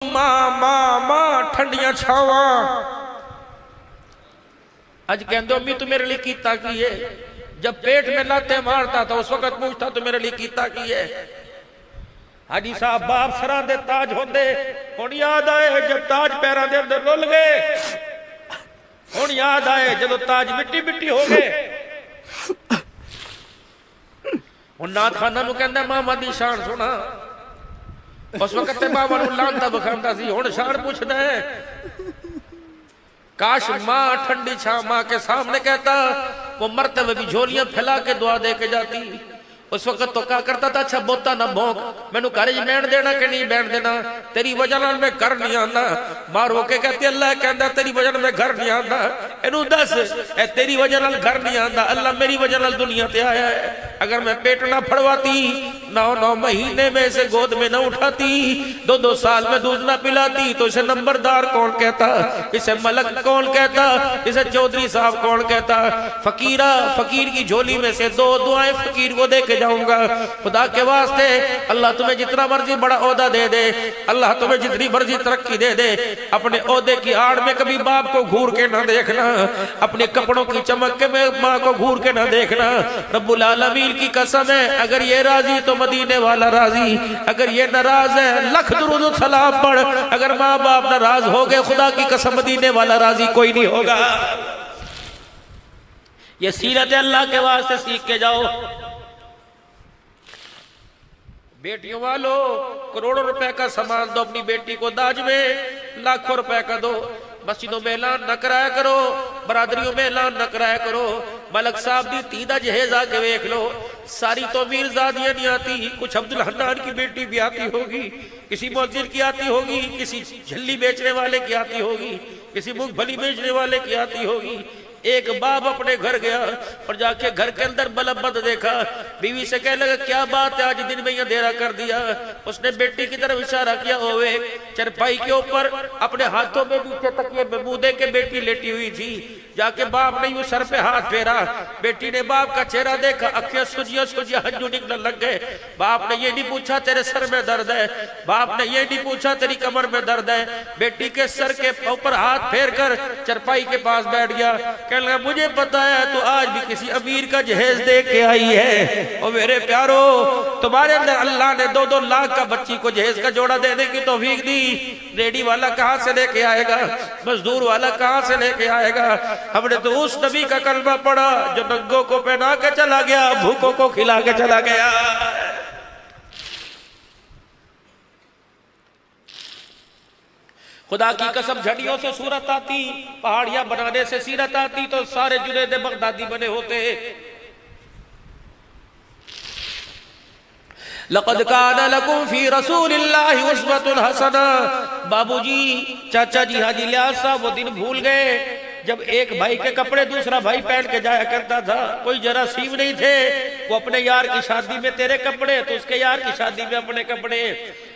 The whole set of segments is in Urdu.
ماں ٹھنڈیاں چھاواں اج کہندے امی تو میرے لیے کیتا کی ہے. جب پیٹ میں لاتے مارتا تھا اس وقت پوچھتا تو میرے لیے کیتا کی ہے. حاجی صاحب باپ سراں دے تاج ہوندے ہن یاد آئے جب تاج پیراں دے اندر رول گئے. ہن یاد آئے جدو تاج مٹی مٹی ہو گئے. ہن نات خانہ نو کہندا ماما دی شان سنا. اس وقت تے بابا نو لانتا بکھاندا سی. ہن شان پوچھدا ہے. کاش ماں ٹھنڈی چھاں ماں کے سامنے کہتا وہ مرتے ہوئے بھی جھولیاں پھیلا کے دعا دے کے جاتی. اس وقت تو کہا کرتا تھا اچھا بوتا نہ بھونک میں نو کارج بینڈ دینا کہ نہیں بینڈ دینا تیری وجہ نال میں گھر نہیں آنا. ماں رو کے کہتی اللہ کہندا تیری وجہ نال میں گھر نہیں آنا. اینو دس اے تیری وجہ نال گھر نہیں آندا اللہ میری وجہ نال دنیا تے آیا ہے. اگر میں پیٹ نہ پھڑواتی 9 مہینے میں اسے گود میں نہ اٹھاتی 2 سال میں دودھ نہ پلاتی تو اسے نمبردار کون کہتا, اسے ملک کون کہتا, اسے چودھری صاحب کون کہتا. فقیرہ فقیر کی جھولی میں سے 2 دعائیں فقیر کو دے کے جاؤں گا. خدا کے واسطے اللہ تمہیں جتنا مرضی بڑا عہدہ دے دے, اللہ تمہیں جتنی مرضی ترقی دے دے, اپنے عہدے کی آڑ میں کبھی باپ کو گھور کے نہ دیکھنا, اپنے کپڑوں کی چمک کے میں ماں کو گھور کے نہ دیکھنا. رب العالمین کی قسم ہے اگر یہ راضی تو مدینے والا راضی, اگر یہ ناراض ہے لکھ درود و سلام پڑھ. اگر ماں باپ ناراض ہو گئے خدا کی قسم مدینے والا راضی کوئی نہیں ہوگا. یہ سیرت اللہ کے واسطے سیکھ کے جاؤ. بیٹیوں والو کروڑوں روپے کا سامان دو اپنی بیٹی کو داج میں, لاکھوں روپے کا دو. مسجدوں میں اعلان نہ کرایا کرو, برادریوں میں اعلان نہ کرایا کرو. ملک صاحب دی تیدہ جہیز آ کے ویکھ لو. ساری تو میر زادیاں نہیں آتی, کچھ عبدالحنان کی بیٹی بھی آتی ہوگی, کسی مؤذن کی آتی ہوگی, کسی جھلی بیچنے والے کی آتی ہوگی, کسی مونگ پھلی بیچنے والے کی آتی ہوگی. ایک باپ اپنے گھر گیا اور جا کے گھر کے اندر بلب بند دیکھا. بیوی سے کہنے لگا کیا بات ہے آج دن میں یہ اندھیرا کر دیا. اس نے بیٹی کی طرف اشارہ کیا. ہوئے چرپائی کے اوپر اپنے ہاتھوں میں نیچے تکیے میں منہ دے کے بیٹی لیٹی ہوئی تھی. جا کے باپ نے یوں سر پہ ہاتھ پھیرا. بیٹی نے باپ کا چہرہ دیکھا, اکھیں سجیاں سجیاں ہنجو نکلنے لگ گئے. باپ نے یہ نہیں پوچھا تیرے سر میں درد ہے, باپ نے یہ نہیں پوچھا تیری کمر میں درد ہے. بیٹی کے سر کے اوپر ہاتھ پھیر کر چرپائی کے پاس بیٹھ گیا. کہنے لگا مجھے پتا ہے تو آج بھی کسی امیر کا جہیز دے کے آئی ہے. اور میرے پیارو تمہارے اندر اللہ نے 2 لاکھ کا بچی کو جہیز کا جوڑا دینے کی توفیق دی. ریڈی والا کہاں سے لے کے آئے گا, مزدور والا کہاں سے لے کے آئے گا. ہم نے تو اس نبی کا کلمہ پڑھا جو ننگوں کو پہنا کے چلا گیا, بھوکوں کو کھلا کے چلا گیا. خدا کی قسم جھڑیوں سے صورت آتی, پہاڑیاں بنانے سے سیرت آتی تو سارے جنید بغدادی بنے ہوتے. لقد کان لکم فی رسول اللہ اسوۃ حسنہ. بابو جی چاچا جی حاجی لیاس صاحب وہ دن بھول گئے جب ایک بھائی کے کپڑے دوسرا بھائی پہن کے جایا کرتا تھا. کوئی جراثیم نہیں تھے, وہ اپنے یار کی شادی میں تیرے کپڑے تو اس کے یار کی شادی میں اپنے کپڑے.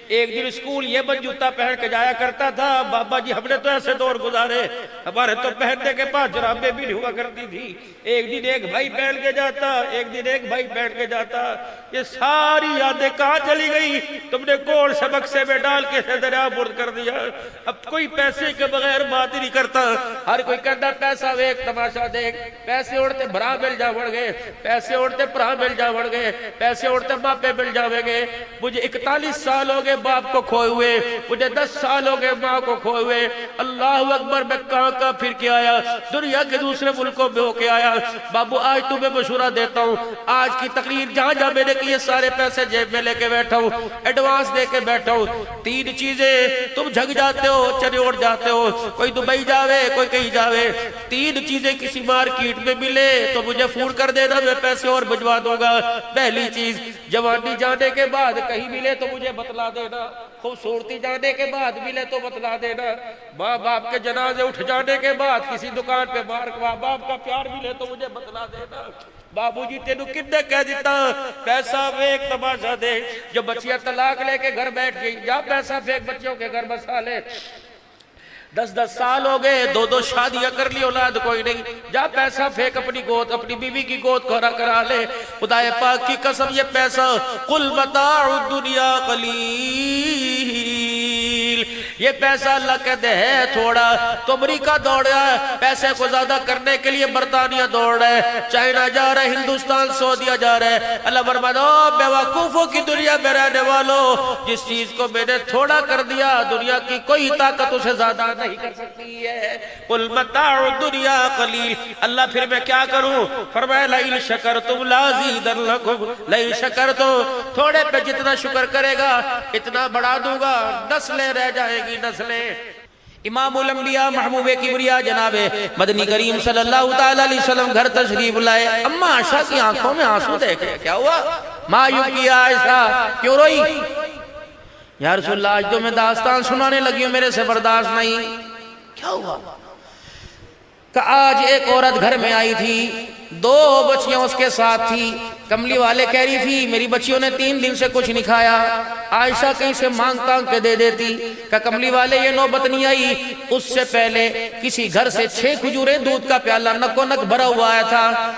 ایک دن اسکول یہ بن جوتا پہن کے جایا کرتا تھا. بابا جی ہم نے تو ایسے دور گزارے, ہمارے تو پہننے کے پاس جرابیں بھی نہیں ہوا کرتی تھی. ایک دن ایک بھائی پہن کے جاتا, ایک دن ایک بھائی پہن کے جاتا. یہ ساری یادیں کہاں چلی گئی, تم نے کون سے بکسے میں ڈال کے دریا برد کر دیا. اب کوئی پیسے کے بغیر بات ہی نہیں کرتا. ہر کوئی کہتا پیسہ ویک تماشا دیکھ. پیسے اڑتے بھرا مل جا بڑھ گئے, پیسے اڑتے بھرا مل جا بڑھ گئے, پیسے اڑتے ماپے مل جاویں گے. مجھے 41 سال ہو گئے باپ کو کھوئے ہوئے, مجھے 10 سال ہو گئے ماں کو کھوئے ہوئے. اللہ اکبر میں کہاں پھر کے آیا, دنیا کے دوسرے ملکوں میں ہو کے آیا. بابو آج تمہیں مشورہ دیتا ہوں, آج کی تقریر جہاں جہاں میں نے کی یہ سارے پیسے جیب میں لے کے بیٹھا ہوں, ایڈوانس دے کے بیٹھا ہوں. 3 چیزیں تم جھگ جاتے ہو, چنے اڑ جاتے ہو, کوئی دبئی جاوے کوئی کہیں جاوے. 3 چیزیں کسی مارکیٹ میں ملے تو مجھے فون کر دینا, میں پیسے اور بھجوا دوں گا. پہلی چیز جوانی جانے کے بعد کہیں ملے تو مجھے بتلا دینا, خوبصورتی جانے کے بعد ملے تو بتلا دینا, ماں باپ کے جنازے اٹھ جانے کے بعد کسی دکان پہ ماں باپ کا پیار ملے تو مجھے بتلا دینا. بابو جی تینوں کنے کہہ دیتا پیسہ پھینک تماشا دیکھ. جو بچیاں طلاق لے کے گھر بیٹھ گئی, جا پیسہ پھینک بچوں کے گھر بسا لے. 10 سال ہو گئے, 2 شادیاں کر لی, اولاد کوئی نہیں, جا پیسہ پھینک اپنی گود, اپنی بیوی کی گود کو کرا لے. خدا پاک کی قسم یہ پیسہ قل متاع الدنیا قلیل, یہ پیسہ اللہ کہتے ہے تھوڑا، تو امریکہ دوڑ رہا ہے پیسے کو زیادہ کرنے کے لیے، برطانیہ دوڑ رہا ہے، چائنا جا رہا ہے، ہندوستان سعودیہ جا رہا ہے۔ اللہ فرماتا ہے بے وقوفوں کی دنیا میں رہنے والوں، جس چیز کو میں نے تھوڑا کر دیا دنیا کی کوئی طاقت اسے زیادہ نہیں کر سکتی ہے۔ قل متاع الدنیا قلیل، اللہ پھر میں کیا کروں؟ فرمایا لئن شکرتم لازیدنکم، لئن شکرتم تھوڑے پہ جتنا شکر کرے گا اتنا بڑھا دوں گا، نسلیں رہ جائیں گی نسلیں۔ امام الانبیاء محبوب کبریا جناب مدنی کریم صلی اللہ تعالیٰ علیہ وسلم گھر تشریف لائے، اما عائشہ کی آنکھوں میں آنسو دیکھے، کیا ہوا؟ ما یبکی عائشہ، کیوں روئی؟ یا رسول اللہ آج تو میں داستان سنانے لگی ہوں، میرے سے برداشت نہیں۔ کیا ہوا؟ کہ آج ایک عورت گھر میں آئی تھی، 2 بچیاں اس کے ساتھ تھی، کملی والے کہہ رہی تھی میری بچیوں نے 3 دن سے کچھ نہیں کھایا۔ عائشہ کہیں سے مانگ تانگ کے دے دیتی کہ کملی والے یہ نوبت نہیں آئی، اس سے پہلے کسی گھر سے 6 کھجوریں دودھ کا پیالہ نکو نک بھرا ہوا آیا تھا۔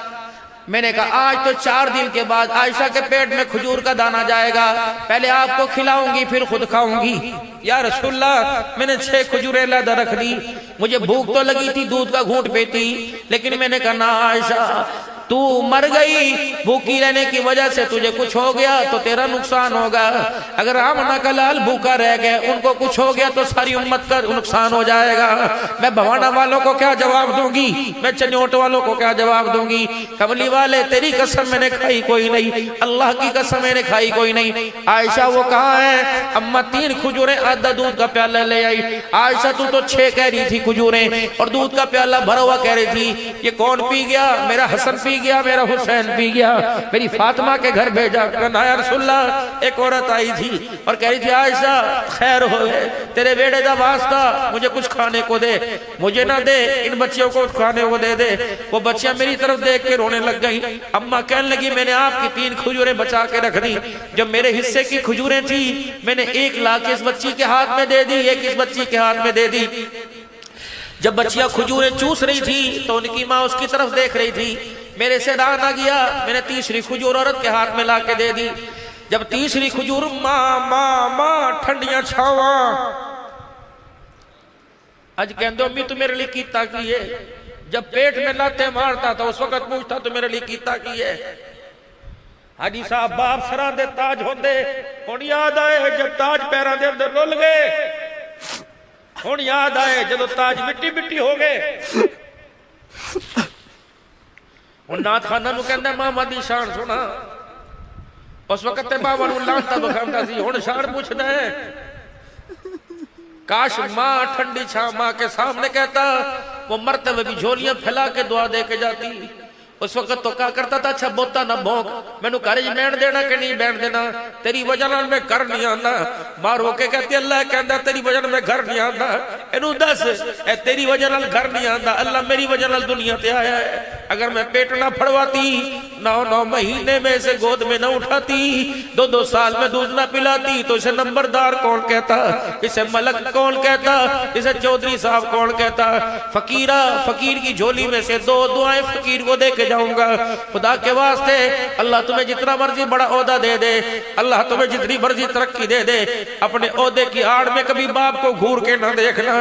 میں نے کہا آج تو 4 دن کے بعد عائشہ کے پیٹ میں کھجور کا دانہ جائے گا، پہلے آپ کو کھلاؤں گی پھر خود کھاؤں گی۔ یا رسول اللہ میں نے 6 کھجوریں لادہ رکھ دی، مجھے بھوک تو لگی تھی، دودھ کا گھونٹ پیتی، لیکن میں نے کہا نا عائشہ تو مر گئی، بھوکی رہنے کی وجہ سے تجھے کچھ ہو گیا تو تیرا نقصان ہوگا، اگر آمنہ کا لال بھوکا رہ گئے ان کو کچھ ہو گیا تو ساری امت کا نقصان ہو جائے گا۔ میں بھوانا والوں کو کیا جواب دوں گی، میں چنیوٹ والوں کو کیا جواب دوں گی؟ کملی والے تیری قسم میں نے کھائی کوئی نہیں، اللہ کی قسم میں نے کھائی کوئی نہیں۔ عائشہ وہ کہاں ہے؟ اماں 3 کھجوریں آدھا دودھ کا پیالہ لے آئی۔ عائشہ تو 6 کہہ رہی تھی کھجوریں اور دودھ کا پیالہ بھرا ہوا کہہ رہی تھی، یہ کون پی گیا؟ میرا حسن پی گیا، میرا حسین پی گیا، میری فاطمہ کے گھر بھیجا۔ کہنا یا رسول اللہ ایک عورت آئی تھی اور کہہ رہی تھی عائشہ خیر ہوئے، تیرے بیڑے دا واسطہ مجھے کچھ کھانے کو دے، مجھے نہ دے ان بچیوں کو کھانے کو دے دے۔ وہ بچیاں میری طرف دیکھ کے رونے لگ گئیں۔ اماں کہنے لگی میں نے آپ کی 3 کھجوریں بچا کے رکھ دی، جب میرے حصے کی کھجوریں تھی میں نے 1 لا کے اس بچی کے ہاتھ میں دے دی، 1 اس بچی کے ہاتھ میں دے دی۔ جب بچیاں کھجوریں چوس رہی تھی تو ان کی ماں اس کی طرف دیکھ رہی تھی، میرے سے رہا نہ گیا، میں نے 3ری کھجور عورت کے ہاتھ میں لا کے دے دی۔ جب 3ری کھجور ماں ٹھنڈیاں چھاواں، آج کہندے امی تو میرے لیے کیتا کی ہے، جب پیٹ میں لاتے مارتا تھا اس وقت پوچھتا تو میرے لیے کیتا کی ہے۔ حاجی صاحب باپ سراں دے تاج ہوندے، ہن یاد آئے جب تاج پیراں دے اندر رول گئے، ہن یاد آئے جب تاج مٹی مٹی ہو گئے۔ ہن نات خانہ نو کہندا ماما دی شان سنا، اس وقت تے بابا نو لانتا بکھاوندا سی، ہن شان پوچھدا ہے۔ کاش ماں ٹھنڈی چھاں ماں کے سامنے کہتا، وہ مرتے ہوئے بھی جھولیاں پھیلا کے دعا دے کے جاتی۔ اس وقت تو کیا کرتا تھا، اچھا بوتا نہ بھونک، میں نو کارج بیٹھ دینا کہ نہیں بیٹھ دینا، تیری وجہ نال میں گھر نہیں آندا۔ ماں رو کے کہتی اللہ کہندا تیری وجہ نال میں گھر نہیں آندا، اینو دس اے تیری وجہ نال گھر نہیں آندا، اللہ میری وجہ نال دنیا تے آیا ہے۔ اگر میں پیٹ نہ پھڑواتی، 9 مہینے میں اسے گود میں نہ اٹھاتی، 2 سال میں دودھ نہ پلاتی تو اسے نمبردار کون کہتا، اسے ملک کون کہتا، اسے چودھری صاحب کون کہتا۔ فقیرہ فقیر کی جھولی میں سے 2 دعائیں فقیر کو دے کے جاؤں گا، خدا کے واسطے اللہ تمہیں جتنا مرضی بڑا عہدہ دے دے، اللہ تمہیں جتنی مرضی ترقی دے دے، اپنے عہدے کی آڑ میں کبھی باپ کو گھور کے نہ دیکھنا،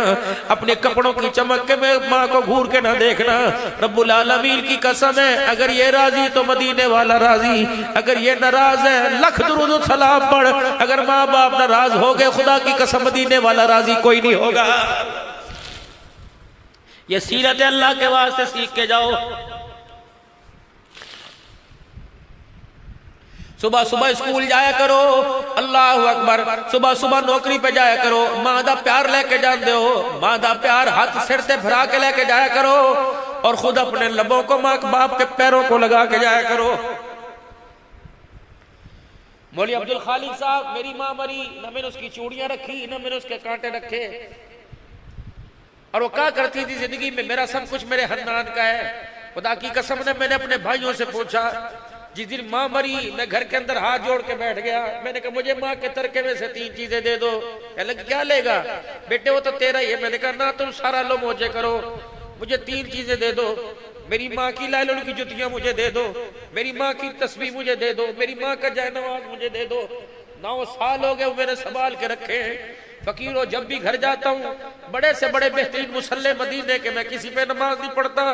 اپنے کپڑوں کی چمک کے میں ماں کو گھور کے نہ دیکھنا۔ رب العالمین کی قسم ہے اگر یہ راضی تو مدینے والا راضی، اگر یہ ناراض ہے لکھ درود و سلام پڑھ، اگر ماں باپ ناراض ہو گئے خدا کی قسم مدینے والا راضی کوئی نہیں ہوگا۔ یہ سیرت اللہ کے واسطے سیکھ کے جاؤ۔ صبح صبح اسکول جایا کرو، اللہ اکبر، صبح صبح نوکری پہ جایا کرو، ماں دا پیار لے کے جان دے ہو، ماں دا پیار ہاتھ سر تے بھرا کے لے کے جایا کرو، اور خود اپنے لبوں کو ماں باپ کے پیروں کو لگا کے جایا کرو۔ مولوی عبدالخالق صاحب میری ماں مری، نہ میں نے اس کی چوڑیاں رکھی نہ میں نے اس کے کانٹے رکھے، اور وہ کہا کرتی تھی زندگی میں میرا سب کچھ میرے حنان کا ہے۔ خدا کی قسم نے میں نے اپنے بھائیوں سے پوچھا، جس دن ماں مری میں گھر کے اندر ہاتھ جوڑ کے بیٹھ گیا، میں نے کہا مجھے ماں کے ترکے میں سے 3 چیزیں دے دو۔ کہنے لگا کیا لے گا بیٹے، وہ تو تیرا ہی ہے۔ میں نے کہا نہ تم سارا لو موجے کرو، مجھے 3 چیزیں دے دو، میری ماں کی لائلوں کی جتیاں مجھے دے دو، میری ماں کی تسبیح مجھے دے دو، میری ماں کا جائے نماز مجھے دے دو۔ 9 سال ہو گئے وہ میں نے سنبھال کے رکھے ہیں، فقیر ہو، جب بھی گھر جاتا ہوں بڑے سے بڑے بہترین مصلی مدینے کے میں کسی پہ نماز نہیں پڑھتا،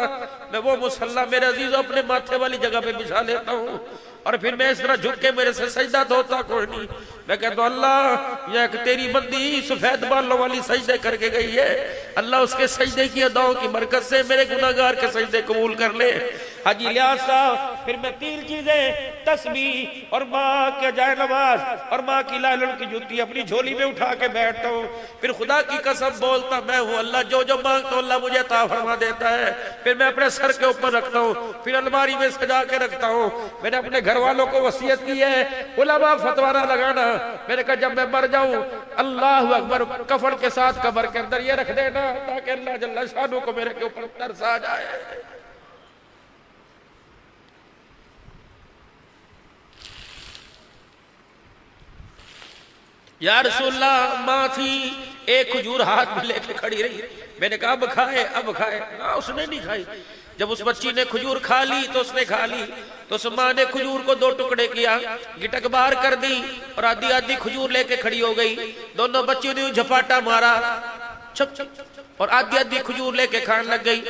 میں وہ مصلی میرے عزیزو اپنے ماتھے والی جگہ پہ بچھا لیتا ہوں، اور پھر میں اس طرح جھک کے میرے سے سجدہ تو ہوتا کوئی نہیں، میں کہتا ہوں اللہ یہ ایک تیری بندی سفید بالوں والی سجدے کر کے گئی ہے، اللہ اس کے سجدے کی اداؤں کی برکت سے میرے گناہگار کے سجدے قبول کر لے۔ حاجی الیاس صاحب پھر میں 3 چیزیں، تسبیح اور ماں کے جائے نماز اور ماں کی لالن کی جوتی اپنی جھولی میں اٹھا کے بیٹھتا ہوں، پھر خدا کی قسم بولتا میں ہوں اللہ جو جو مانگتا ہوں اللہ مجھے عطا فرما دیتا ہے، پھر میں اپنے سر کے اوپر رکھتا ہوں، پھر الماری میں سجا کے رکھتا ہوں۔ میں نے اپنے گھر والوں کو وصیت کی ہے علماء فتویٰ نہ لگانا، میں نے کہا جب میں مر جاؤں اللہ اکبر کفن کے ساتھ قبر کے اندر یہ رکھ دینا تاکہ اللہ جل شانہ کو میرے کے اوپر ترس آ جائے۔ یا رسول اللہ ماں تھی ایک کھجور ہاتھ میں لے کے کھڑی رہی، میں نے کہا اب کھائے اب کھائے، اس نے نہیں کھائی۔ جب اس بچی نے کھجور کھا لی تو اس نے کھا لی تو اس ماں نے کھجور کو 2 ٹکڑے کیا، گٹک باہر کر دی اور آدھی آدھی کھجور لے کے کھڑی ہو گئی، دونوں بچیوں نے جھپاٹا مارا چھپ چھپ اور آدھی آدھی کھجور لے کے کھانے لگ گئی۔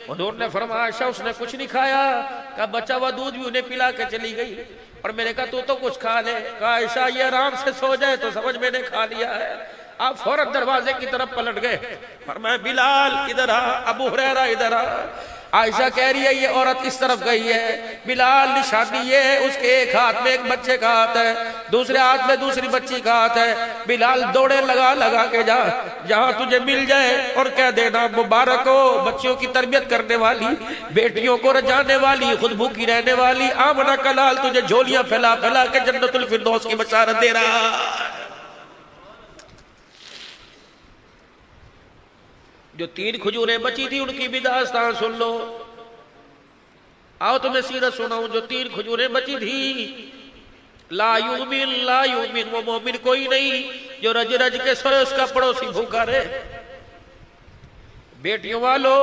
حضور نے فرمایا عائشہ اس نے کچھ نہیں کھایا، کہا بچا ہوا دودھ بھی انہیں پلا کے چلی گئی، اور میں نے کہا تو کچھ کھا لے، کہا عائشہ یہ آرام سے سو جائے تو سمجھ میں نے کھا لیا ہے۔ آپ فوراً دروازے کی طرف پلٹ گئے، فرمایا بلال ادھر آ، ابو ہریرہ ادھر آ۔ عائشہ کہہ رہی ہے یہ عورت اس طرف گئی ہے، بلال نشانی یہ ہے اس کے ایک ہاتھ میں ایک بچے کا ہاتھ ہے، دوسرے ہاتھ میں دوسری بچی کا ہاتھ ہے، بلال دوڑے لگا لگا کے جا جہاں تجھے مل جائے اور کہہ دینا مبارک ہو بچیوں کی تربیت کرنے والی، بیٹیوں کو رجانے والی، خود بھوکی رہنے والی آمنہ کا لال تجھے جھولیاں پھیلا پھیلا کے جنت الفردوس کی بشارت دے رہا۔ جو 3 کھجوریں بچی تھی ان کی بھی داستان سن لو، آؤ تمہیں سیرت سناؤں۔ جو 3 کھجوریں بچی تھی، لا یؤمن وہ مومن کوئی نہیں جو رج رج کے سوئے اس کا پڑوسی بھوکا رہے۔ بیٹیوں والو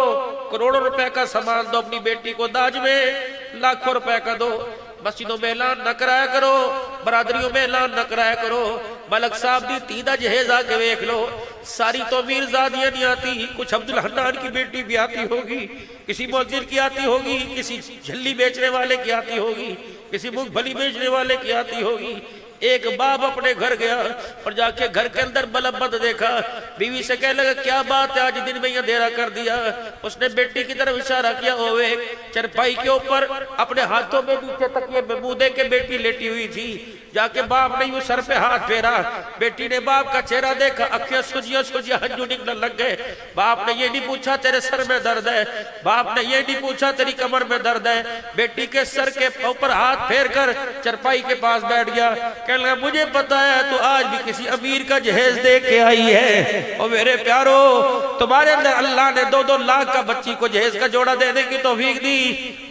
کروڑوں روپے کا سامان دو اپنی بیٹی کو داج میں، لاکھوں روپے کا دو، مسجدوں میں اعلان نہ کرایا کرو، برادریوں میں اعلان نہ کرایا کرو، ملک صاحب دی تیدہ جہیز آکے ویکھ لو، ساری تو میرزادیاں نہیں آتی، کچھ عبدالحنان کی بیٹی بھی آتی ہوگی، کسی مؤذن کی آتی ہوگی، کسی جھلی بیچنے والے کی آتی ہوگی، کسی مونگ پھلی بیچنے والے کی آتی ہوگی۔ ایک باپ اپنے گھر گیا اور جا کے گھر کے اندر بلب بند دیکھا، بیوی سے کہنے لگا کیا بات ہے آج دن میں یہ اندھیرا کر دیا؟ اس نے بیٹی کی طرف اشارہ کیا، ہوئے چرپائی کے اوپر اپنے ہاتھوں میں نیچے تکیے میں منہ دے کے بیٹی لیٹی ہوئی تھی۔ جا کے باپ نے یوں سر پہ ہاتھ پھیرا، بیٹی نے باپ کا چہرہ دیکھا، اکھیاں سجیاں سجیاں ہنجو نکلنے لگ گئے۔ باپ نے یہ نہیں پوچھا تیرے سر میں درد ہے، باپ نے یہ نہیں پوچھا تیری کمر میں درد ہے، بیٹی کے سر کے اوپر ہاتھ پھیر کر چرپائی کے پاس بیٹھ گیا، کہنے لگا مجھے پتا ہے تو آج بھی کسی امیر کا جہیز دے کے آئی ہے، اور میرے پیارو تمہارے اندر اللہ نے 2-2 لاکھ کا بچی کو جہیز کا جوڑا دینے کی توفیق دی،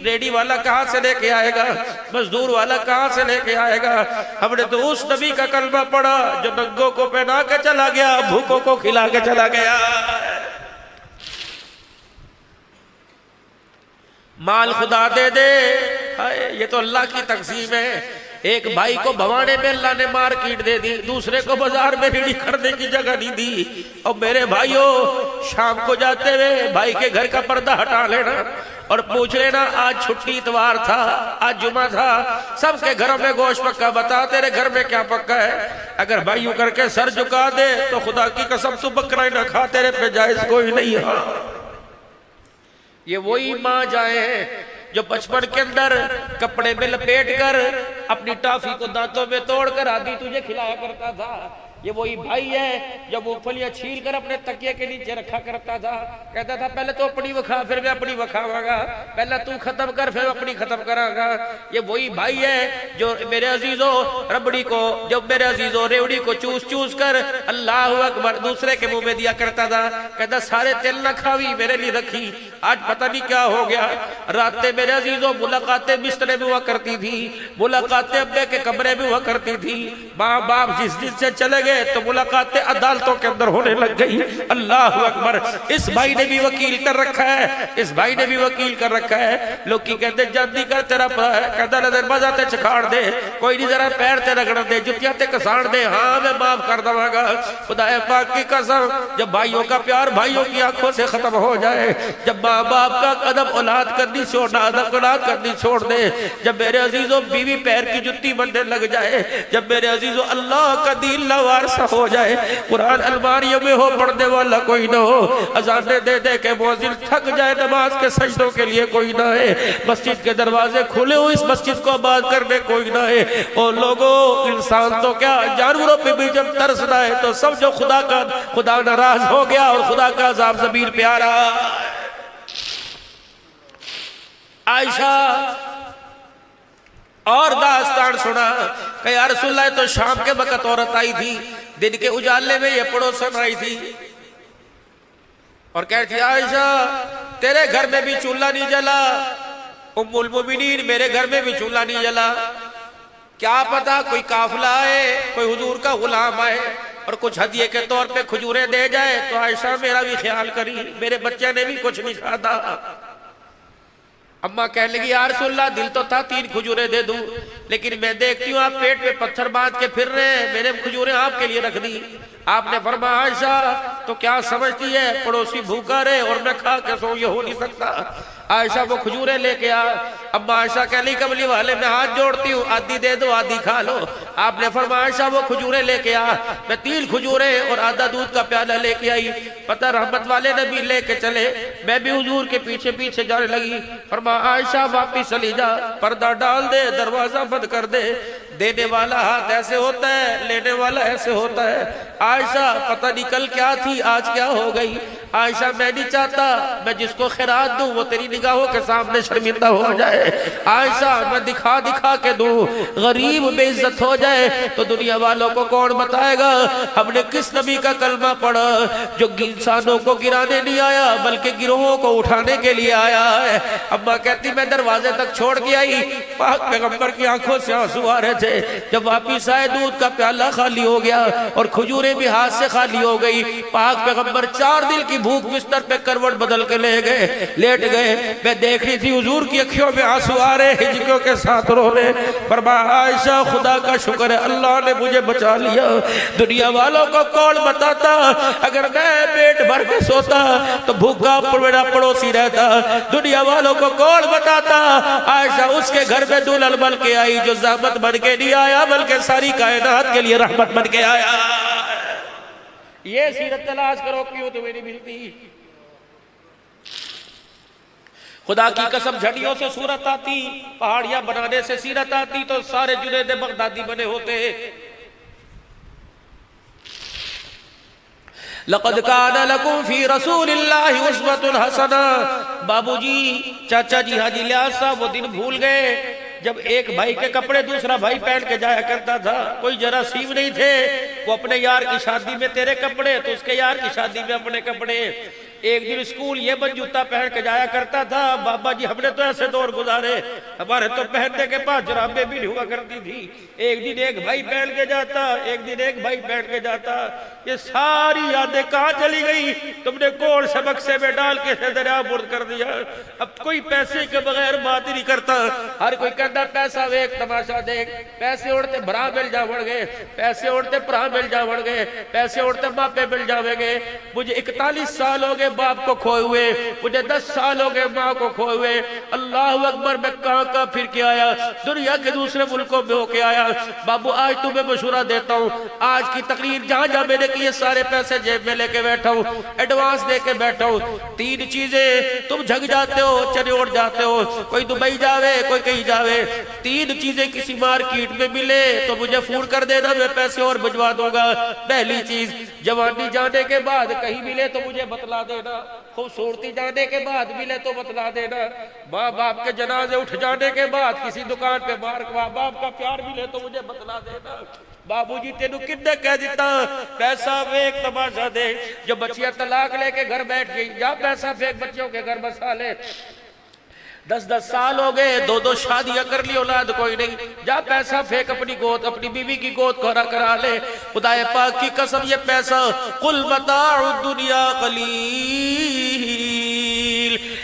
ریڈی والا کہاں سے لے کے آئے گا، مزدور والا کہاں سے لے کے آئے گا؟ ہم نے تو اس نبی کا کلمہ پڑھا جو ننگوں کو پہنا کے چلا گیا، بھوکوں کو کھلا کے چلا گیا۔ مال خدا دے دے، یہ تو اللہ کی تقسیم ہے۔ ایک بھائی کو بھوانے میں اللہ نے مارکیٹ دے دی، دوسرے کو بازار میں ریڑھی کرنے کی جگہ نہیں دی۔ اور میرے بھائیوں شام کو جاتے ہوئے بھائی کے گھر کا پردہ ہٹا لینا اور پوچھ لینا آج چھٹی اتوار تھا، آج جمعہ تھا، سب کے گھروں میں گوشت پکا، بتا تیرے گھر میں کیا پکا ہے؟ اگر بھائی یوں کر کے سر جھکا دے تو خدا کی قسم تو بکرا ہی نہ کھا، تیرے پہ جائز کوئی نہیں ہے۔ یہ وہی ماں جائیں ہیں جو بچپن کے اندر کپڑے میں لپیٹ کر اپنی ٹافی کو دانتوں میں توڑ کر آدھی تجھے کھلایا کرتا تھا۔ یہ وہی بھائی ہے جو مونگ پھلیاں چھیل کر اپنے تکیے کے نیچے رکھا کرتا تھا، کہتا تھا پہلے تو اپنی وکھا پھر میں اپنی وکھاواں گا، پہلے تو ختم کر پھر اپنی ختم کراں گا۔ یہ وہی بھائی ہے جو میرے عزیزو ربڑی کو، جب میرے عزیزو ریوڑی کو چوس چوس کر اللہ اکبر دوسرے کے منہ میں دیا کرتا تھا، کہتا سارے تیل نہ کھاوی میرے لیے رکھی، آج پتہ نہیں کیا ہو گیا۔ راتیں میرے عزیزو ملاقاتیں بسترے میں ہوا کرتی تھی، ملاقاتیں ابے کے کمرے میں ہوا کرتی تھی، ماں باپ جس دن سے چلے گئے گے تو ملاقاتیں عدالتوں کے اندر ہونے لگ گئی. اللہ اکبر. اس بھائی نے بھی وکیل کر رکھا ہے, اس بھائی نے بھی وکیل کر رکھا ہے. لوگ کی کہتے جلدی کر تیرا کہتا نظر بازا تے چکھاڑ دے, کوئی نہیں ذرا پیر تے رگڑ دے, جتیاں تے کساڑ دے, ہاں میں معاف کر دوں گا. خدا پاک کی قسم جب بھائیوں کا پیار بھائیوں کی آنکھوں سے ختم ہو جائے, جب ماں باپ کا ادب اولاد کرنی چھوڑنا, ادب اولاد کرنی چھوڑ دے, جب میرے عزیزوں بیوی پیر کی جتی بننے لگ جائے, جب میرے عزیزوں اللہ کا دین لاوارث ہو جائے, قرآن الماریوں میں ہو پڑھنے والا کوئی نہ ہو, اذانیں دے دے کے مؤذن تھک جائے, نماز کے سجدوں کے لیے کوئی نہ ہے, مسجد کے دروازے کھلے ہو اس مسجد کو آباد کرنے کوئی نہ ہے. اور لوگوں انسان تو کیا جانوروں پہ بھی جب ترسنا ہے تو سب جو خدا ناراض ہو گیا اور خدا کا عذاب زمین پہ آ رہا. عائشہ اور داستان سنا کہ یا رسول اللہ تو شام کے وقت عورت آئی تھی, دن کے اجالے میں یہ پڑوسن آئی تھی اور کہتی عائشہ تیرے گھر میں بھی چولہا نہیں جلا, ام المومنین میرے گھر میں بھی چولہا نہیں جلا, کیا پتا کوئی قافلہ آئے, کوئی حضور کا غلام آئے اور کچھ ہدیے کے طور پہ کھجوریں دے جائے تو عائشہ میرا بھی خیال کری, میرے بچے نے بھی کچھ نہیں کھاتا. اماں کہنے لگی یا رسول اللہ دل تو تھا 3 کھجوریں دے دوں, لیکن میں دیکھتی ہوں آپ پیٹ پہ پتھر باندھ کے پھر رہے ہیں, میں نے کھجوریں آپ کے لیے رکھ دی. آپ نے فرمایا عائشہ تو کیا سمجھتی ہے پڑوسی بھوکا رہے اور میں کھا کے سو, یہ ہو نہیں سکتا. عائشہ وہ کھجوریں لے کے آ. اما عائشہ کہنے لگی کملی والے میں ہاتھ جوڑتی ہوں, آدھی دے دو آدھی کھا لو. آپ نے فرمایا عائشہ وہ کھجوریں لے کے آ. میں 3 کھجوریں اور آدھا دودھ کا پیالہ لے کے آئی. پتہ رحمت والے نبی لے کے چلے, میں بھی حضور کے پیچھے پیچھے جانے لگی. فرمایا عائشہ واپس چلی جا, پردہ ڈال دے, دروازہ بند کر دے. دینے والا ہاتھ ایسے ہوتا ہے, لینے والا ایسے ہوتا ہے. عائشہ پتہ نہیں کل کیا تھی آج کیا ہو گئی. عائشہ میں نہیں چاہتا میں جس کو خیرات دوں وہ تیری نگاہوں کے سامنے شرمندہ ہو جائے. عائشہ میں دکھا دکھا کے دوں, غریب بے عزت ہو جائے تو دنیا والوں کو کون بتائے گا ہم نے کس نبی کا کلمہ پڑھا جو انسانوں کو گرانے نہیں آیا بلکہ گروہوں کو اٹھانے کے لیے آیا ہے. اماں کہتی میں دروازے تک چھوڑ کے آئی, پاک پیغمبر کی آنکھوں سے آنسو آ رہے تھے. جب واپس آئے دودھ کا پیالہ خالی ہو گیا اور کھجوریں بھی ہاتھ سے خالی ہو گئی. پاک پیغمبر 4 دن کی بھوک بستر پہ کروٹ بدل کے لے گئے, لیٹ گئے. میں دیکھ رہی تھی حضور کی اکھیوں میں آنسو آ رہے, ہجکیوں کے ساتھ رو رہے. فرمایا عائشہ خدا کا شکر ہے اللہ نے مجھے بچا لیا. دنیا والوں کو کون بتاتا اگر میں پیٹ بھر کے سوتا تو بھوکا میرا پڑوسی رہتا. دنیا والوں کو کون بتاتا عائشہ اس کے گھر میں دلہن بن کے آئی جو زحمت بن کے نہیں آیا بلکہ ساری کائنات کے لیے رحمت بن کے آیا. یہ سیرت تلاش کرو کیوں تمہیں نہیں ملتی. خدا کی قسم جھڑیوں سے صورت آتی, پہاڑیاں بنانے سے سیرت آتی تو سارے جنید بغدادی بنے ہوتے. لقد کان لکم فی رسول اللہ اسوۃ حسنہ. بابو جی چاچا جی حاجی لیاس صاحب وہ دن بھول گئے جب ایک بھائی کے کپڑے دوسرا بھائی پہن کے جایا کرتا تھا. کوئی جراثیم نہیں تھے, وہ اپنے یار کی شادی میں تیرے کپڑے تو اس کے یار کی شادی میں اپنے کپڑے. ایک دن اسکول یہ بن جوتا پہن کے جایا کرتا تھا. بابا جی ہم نے تو ایسے دور گزارے, ہمارے تو پہننے کے پاس جرابیں بھی نہیں ہوا کرتی تھی. ایک دن ایک بھائی پہن کے جاتا, ایک دن ایک بھائی پہن کے جاتا. یہ ساری یادیں کہاں چلی گئی؟ تم نے کون سے بکسے میں ڈال کے دریا برد کر دیا. اب کوئی پیسے کے بغیر بات ہی نہیں کرتا. ہر کوئی کہتا پیسہ ویک تماشا دیکھ. پیسے اڑتے بھرا مل جا بڑھ گئے, پیسے اڑتے پرا مل جا بڑھ گئے, پیسے اڑتے باپے مل جاوے گے. مجھے 41 سال ہو گئے باپ کو کھوئے ہوئے, مجھے 10 سال ہو گئے ماں کو کھوئے ہوئے. اللہ اکبر میں کہاں پھر کے آیا, دنیا کے دوسرے ملکوں میں ہو کے آیا. بابو آج تمہیں مشورہ دیتا ہوں, آج کی تقریر جہاں جہاں میں نے کیے سارے پیسے جیب میں لے کے بیٹھا ہوں, ایڈوانس دے کے بیٹھا ہوں. 3 چیزیں تم جھگ جاتے ہو, چنے اڑ جاتے ہو, کوئی دبئی جاوے کوئی کہیں جاوے. 3 چیزیں کسی مارکیٹ میں ملے تو مجھے فون کر دینا, میں پیسے اور بھجوا دوں گا. پہلی چیز جوانی جانے کے بعد کہیں ملے تو مجھے بتلا دینا, خوبصورتی جانے کے بعد ملے تو بتلا دینا, ماں باپ کے جنازے اٹھ جانے کے بعد کسی دکان پہ ماں باپ کا پیار ملے تو مجھے بتلا دینا. بابو جی تینوں کنے کہہ دیتا پیسہ پھینک تماشا دیکھ. جو بچیاں طلاق لے کے گھر بیٹھ گئی, جا پیسہ پھینک بچیوں کے گھر بسا لے. 10 سال ہو گئے، 2 شادیاں کر لی، اولاد کوئی نہیں، جا پیسہ پھینک اپنی گود، اپنی بیوی کی گود کھوڑا کرا لے۔ خدا پاک کی قسم یہ پیسہ قل متاع الدنیا قلیل،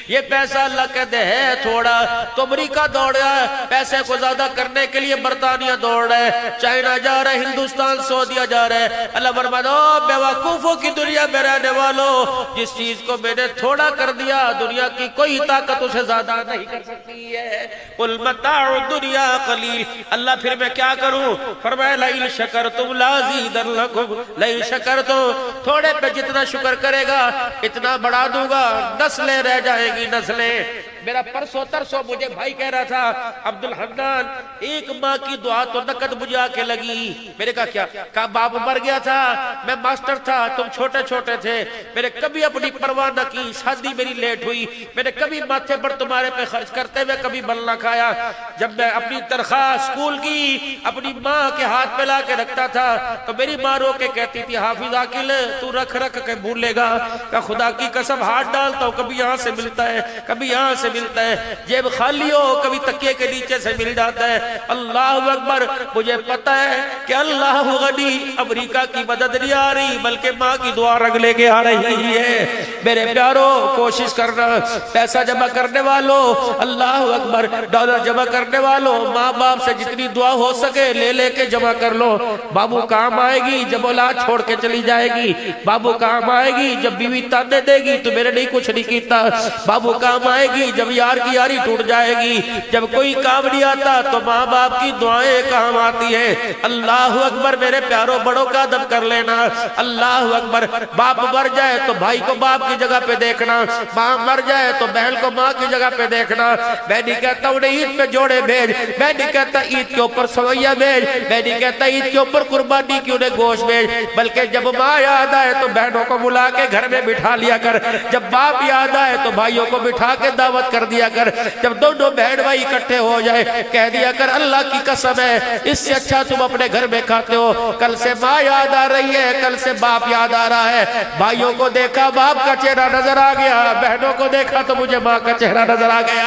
یہ پیسہ اللہ کہتے ہے تھوڑا۔ تو امریکہ دوڑ رہا ہے پیسے کو زیادہ کرنے کے لیے، برطانیہ دوڑ رہا ہے، چائنا جا رہا ہے، ہندوستان سعودیہ جا رہا ہے۔ اللہ فرماتا ہے بے وقوفوں کی دنیا میں رہنے والوں، جس چیز کو میں نے تھوڑا کر دیا دنیا کی کوئی طاقت اسے زیادہ نہیں کر سکتی ہے۔ قل متاع الدنیا قلیل، اللہ پھر میں کیا کروں؟ فرمایا لئن شکرتم لازیدنکم، لئن شکرتم، تھوڑے پہ جتنا شکر کرے گا اتنا بڑھا دوں گا، نسلیں رہ جائیں گی نسلیں۔ میرا پرسوں ترسوں مجھے بھائی کہہ رہا تھا عبدالحنان ایک ماں کی دعا تو نقد مجھے آ کے لگی۔ میں نے کہا کیا؟ کہا باپ مر گیا تھا، میں ماسٹر تھا، تم چھوٹے چھوٹے تھے، میں نے کبھی اپنی پرواہ نہ کی، شادی میری لیٹ ہوئی، میں نے کبھی ماتھے پر تمہارے پہ خرچ کرتے ہوئے کبھی بل نہ کھایا۔ جب میں اپنی تنخواہ اسکول کی اپنی ماں کے ہاتھ پہ لا کے رکھتا تھا تو میری ماں رو کے کہتی تھی حافظ عاقل تو رکھ رکھ کے بھولے گا۔ کہ خدا کی قسم ہاتھ ڈالتا ہوں کبھی یہاں سے ملتا ہے، کبھی یہاں سے ملتا ہے، جیب خالی ہو کبھی تکیے کے نیچے سے مل جاتا ہے۔ اللہ اکبر، مجھے پتا ہے کہ اللہ غنی، امریکہ کی مدد نہیں آ رہی بلکہ ماں کی دعا رنگ لے کے آ رہی ہے۔ میرے پیارو کوشش کرنا، پیسہ جمع کرنے والوں، اللہ اکبر، ڈالر جمع کرنے والوں، ماں باپ سے جتنی دعا ہو سکے لے لے کے جمع کر لو۔ بابو کام آئے گی جب اولاد چھوڑ کے چلی جائے گی، بابو کام آئے گی جب بیوی تانے دے گی تو میرے نہیں کچھ نہیں کیتا، بابو کام آئے گی جب یار کی یاری ٹوٹ جائے گی، جب کوئی کام نہیں آتا تو ماں باپ کی دعائیں کام آتی ہیں۔ اللہ اکبر، میرے پیاروں بڑوں کا ادب کر لینا۔ اللہ اکبر، باپ مر جائے تو بھائی کو باپ کی جگہ پہ دیکھنا، ماں مر جائے تو بہن کو ماں کی جگہ پہ دیکھنا۔ میں نہیں کہتا انہیں عید پہ جوڑے بھیج، میں نہیں کہتا عید کے اوپر سویاں بھیج، میں نہیں کہتا عید کے اوپر قربانی کی انہیں گوشت بھیج، بلکہ جب ماں یاد آئے تو بہنوں کو بلا کے گھر میں بٹھا لیا کر، جب باپ یاد آئے تو بھائیوں کو بٹھا کے دعوت کر دیا کر، جب دونوں بہن بھائی اکٹھے ہو جائے کہہ دیا کر اللہ کی قسم ہے اس سے اچھا تم اپنے گھر میں کھاتے ہو۔ کل سے ماں یاد آ رہی ہے، کل سے باپ یاد آ رہا ہے، بھائیوں کو دیکھا باپ کا چہرہ نظر آ گیا، بہنوں کو دیکھا تو مجھے ماں کا چہرہ نظر آ گیا۔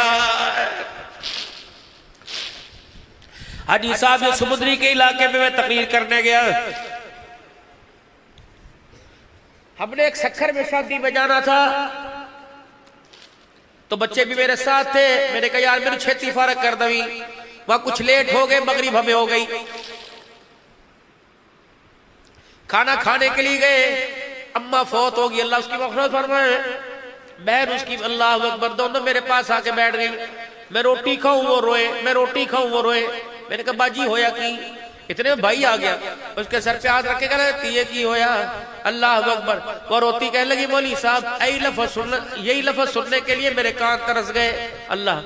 حاجی صاحب یہ سمندری کے علاقے میں تقریر کرنے گیا، ہم نے ایک سکھر میں شادی میں جانا تھا تو بچے بھی میرے ساتھ تھے۔ میں نے کہا یار میری چھتی فارغ کر دوی، وہاں کچھ لیٹ ہو گئے، مغرب ہمیں ہو گئی، کھانا کھانے کے لیے گئے، اماں فوت ہوگی اللہ اس کی مغفرت فرمائے، بہن اس کی اللہ اکبر، دونوں میرے پاس آ کے بیٹھ گئی۔ میں روٹی کھاؤں وہ روئے، میں روٹی کھاؤں وہ روئے۔ میں نے کہا باجی ہویا کی؟ اتنے میں بھائی آ گیا، اس کے سر پہ ہاتھ رکھ کے کہہ رہے تیے کی ہویا، اللہ اکبر۔ وہ روتی کہنے لگی مولوی صاحب یہی لفظ سننے کے لیے میرے کان ترس گئے۔ اللہ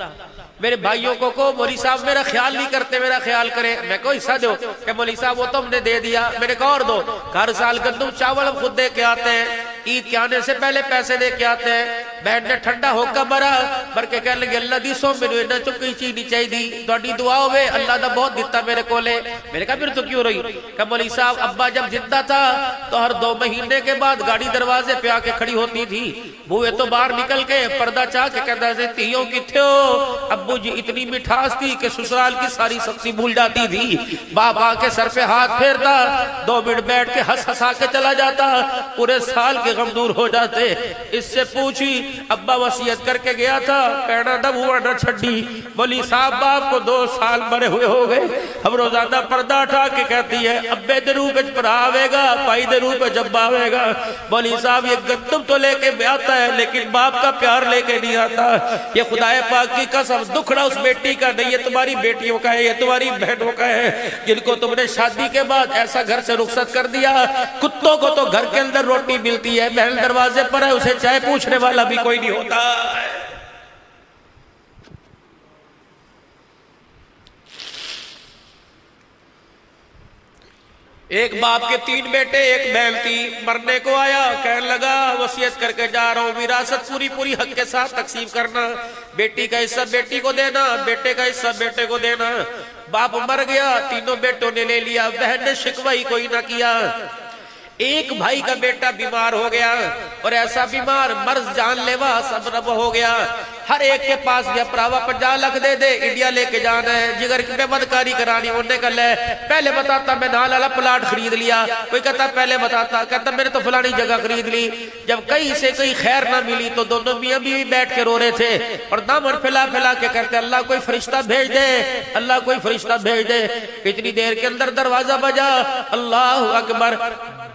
میرے بھائیوں کو مولوی صاحب میرا خیال نہیں کرتے، میرا خیال کرے، میں کو حصہ دو کہ مولوی صاحب وہ تو ہم نے دے دیا، میرے کو اور دو، ہر سال گندم چاول ہم خود دے کے آتے ہیں، عید کے آنے سے پہلے پیسے دے کے آتے ہیں۔ بہن نے ٹھنڈا ہو کر بر کے کہنے لگے اللہ دی سو میں نہ چکی چیز نہیں چاہی دی، تھوڑی دعا ہوئے اللہ دا بہت دیتا میرے کو لے۔ میں نے کہا پھر تو کیوں رہی؟ کہ مولوی صاحب ابا جب زندہ تھا تو ہر 2 مہینے کے بعد گاڑی دروازے پہ آ کے کھڑی ہوتی تھی، بوئے تو باہر نکل کے پردہ چاہ کے کہتا ہے تیوں کی تھے ابو جی اتنی مٹھاس تھی کہ سسرال کی ساری سبزی بھول جاتی تھی۔ باپ آ کے سر پہ ہاتھ پھیرتا، 2 منٹ بیٹھ کے ہنس ہنسا کے چلا جاتا، پورے سال کے غم دور ہو جاتے۔ اس سے پوچھی ابا وصیت کر کے گیا تھا پیڑا نہ ہوا نہ چھڈی، بولی صاحب باپ کو 2 سال مرے ہوئے ہو گئے۔ ہم روزانہ پردہ اٹھا کے کہتی ہے ابے دے روح پہ پڑا آوے گا، پائی دے روح پہ جب آوے گا۔ بولی صاحب یہ گندم تو لے کے آتا ہے لیکن باپ کا پیار لے کے نہیں آتا۔ یہ خدا پاک کی قسم دکھڑا اس بیٹی کا نہیں، یہ تمہاری بیٹیوں کا ہے، یہ تمہاری بہنوں کا ہے، جن کو تم نے شادی کے بعد ایسا گھر سے رخصت کر دیا۔ کتوں کو تو گھر کے اندر روٹی ملتی ہے، بہن دروازے پر ہے اسے چائے پوچھنے والا بھی کوئی نہیں ہوتا۔ ایک باپ کے 3 بیٹے، ایک بہن تھی، مرنے کو آیا، کہنے لگا وصیت کر کے جا رہا ہوں وراثت پوری حق کے ساتھ تقسیم کرنا، بیٹی کا حصہ بیٹی کو دینا، بیٹے کا حصہ بیٹے کو دینا۔ باپ مر گیا، 3 بیٹوں نے لے لیا، بہن نے شکوہ ہی کوئی نہ کیا۔ ایک بھائی کا بیٹا بیمار ہو گیا اور ایسا بیمار مرض جان لیوا سبب ہو گیا ہر ایک کے پاس گیا، پراوا 50 لاکھ دے دے، انڈیا لے کے جانا ہے، جگر پہ بدکاری کرانی ہونے کا لے، پہلے بتاتا میں نال والا پلاٹ خرید لیا، کوئی کہتا پہلے بتاتا، کہتا میں نے تو فلانی جگہ خرید لی۔ جب کہیں سے کہیں خیر نہ ملی تو دونوں میاں بیوی بیٹھ کے رو رہے تھے اور دامن پھیلا پھیلا کے کہتے اللہ کوئی فرشتہ بھیج دے، اللہ کوئی فرشتہ بھیج دے۔ اتنی دیر کے اندر دروازہ بجا، اللہ اکبر،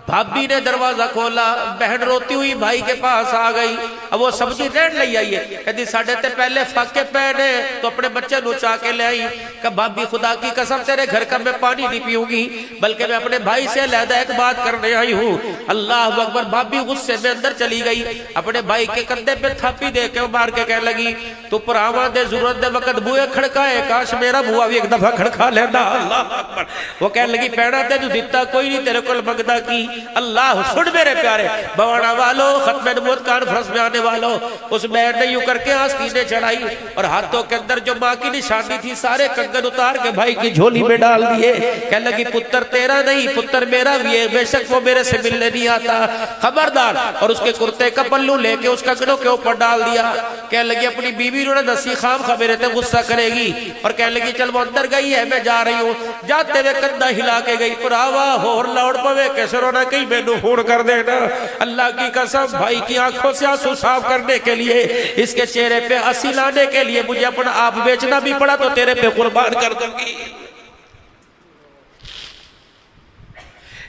بھابی نے دروازہ کھولا، بہن روتی ہوئی بھائی کے پاس آ گئی، اب وہ سبزی ریڑھ لئی آئی ہے، کہتی ساڑھے تے پہلے فاقے پہنے تو اپنے بچے نچا کے لے آئی، کہ بھابی خدا کی قسم تیرے گھر کا میں پانی نہیں پیوں گی، بلکہ میں اپنے بھائی سے علیحدہ ایک بات کرنے آئی ہوں۔ اللہ اکبر، بھابی غصے میں اندر چلی گئی، اپنے بھائی کے کندھے پہ تھاپی دے کے مار کے کہنے لگی تو پراواں دے ضرورت دے وقت بوئے کھڑکائے، کاش میرا بوا بھی ایک دفعہ کھڑکا لینا۔ اللہ اکبر، وہ کہنے لگی پیڑا تے جو دیتا کوئی نہیں تیرے کو مگدہ کی۔ اللہ سن میرے پیارے بوانا والو، ختم نبوت کانفرنس میں آنے والو، اس بہن نے یوں کر کے آستینیں چڑھائی اور ہاتھوں کے اندر جو ماں کی نشانی تھی سارے کنگن اتار کے بھائی کی جھولی میں ڈال دیے، کہنے لگی پتر تیرا نہیں پتر میرا بھی ہے، بے شک وہ میرے سے ملنے نہیں آتا، خبردار۔ اور اس کے کرتے کا پلو لے کے اس کنگنوں کے اوپر ڈال دیا، کہنے لگی اپنی بیوی نے دسی خام خبریں تے غصہ کرے گی، اور کہنے لگی چل وہ اندر گئی ہے میں جا رہی ہوں، جاتے ہوئے کندھا ہلا کے گئی، پراوا ہور لوڑ پوے کیسے رونا کہیں میں نو فون کر دینا۔ اللہ کی قسم بھائی کی آنکھوں سے آنسو صاف کرنے کے لیے، اس کے چہرے پہ ہنسی لانے کے لیے مجھے اپنا آپ بیچنا بھی پڑا تو تیرے پہ قربان کر دوں گی۔